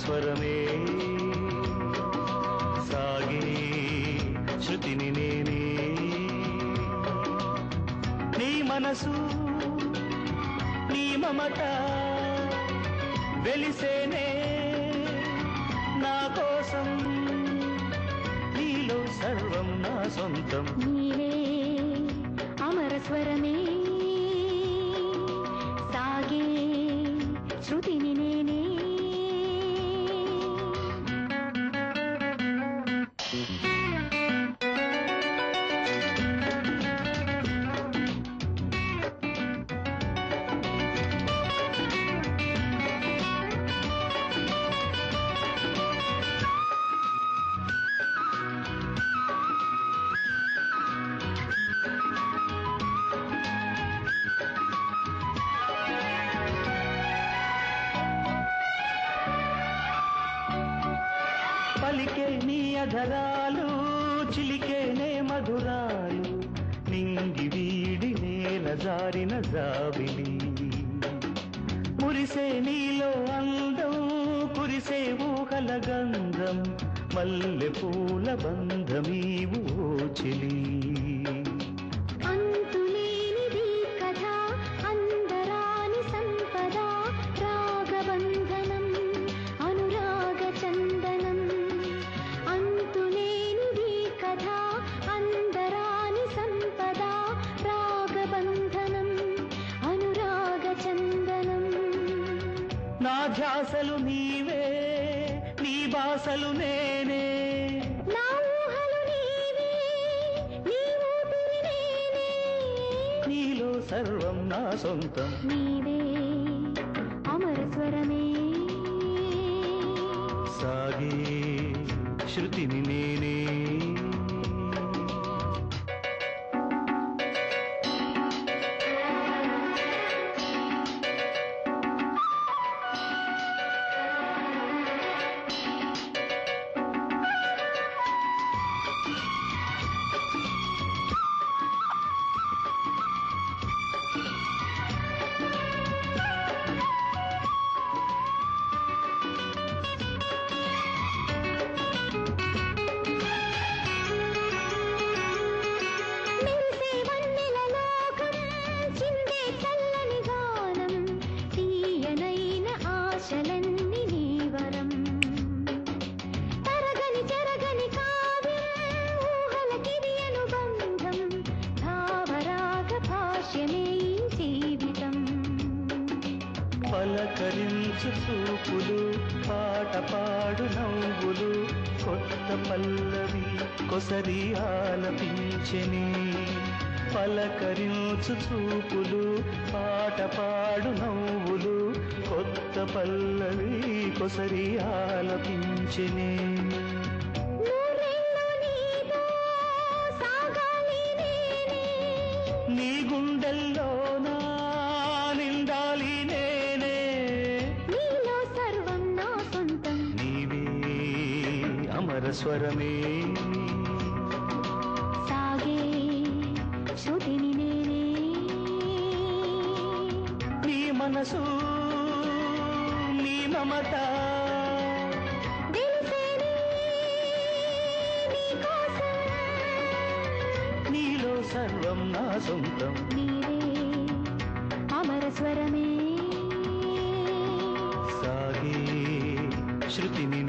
స్వరమే సాగే శృతిని నేనే నీ మనసు నీ మమత వెలిసేనే నా కోసం నీలో సర్వం నా సొంతం నీవే అమర స్వరమే సాగే శృతిని నేనే పలికే నీ అధరాలు చిలికేనే మధురాలు నింగి వీడి నేల జారిన జాబిలి మురిసే నీలో అందం కురిసే ఊహల గంధం మల్లె పూల బంధమీవు చెలి అంతులేనిది కథ అందరాని సంపద రాగబంధనం అనురాగ చందనం అంతులేనిది కథ అందరాని సంపద రాగబంధనం అనురాగ చందనం నా ధ్యాసలు నీవే నీ బాసలు నేనే నా ఊహలు నీవే నీ ఊపిరి నేనే నీలో సర్వం నా సొంతం నీవే అమర స్వరమే సాగే శృతిని నేనే మెరిసే వన్నెల లోకం చిందే చల్లని గానం తీయనైన ఆశలన్నీ నీ వరం తరగని చెరగని కావ్యం ఊహలకిది అనుబంధం భావరాగ భాష్యమే ఈ జీవితం పలకరించు చూపులు పాట పాడు నవ్వులు కొత్త పల్లవి కొసరి ఆలపించెని పలకరించు చూపులు పాట పాడు నవ్వులు కొత్త పల్లవి కొసరి ఆలపించెని నూరేళ్ళు నీతో సాగాలి నేనే నీ గుండెల్లో నా నిండాలి నేనే నీలో సర్వం నా సొంతం నీవే అమర స్వరమే సాగే శృతిని నేనే నీ మనసు నీ మమత తెలిసేనే నీ కోసం నీలో సర్వం నా సొంతం నీవే అమర స్వరమే సాగే శృతిని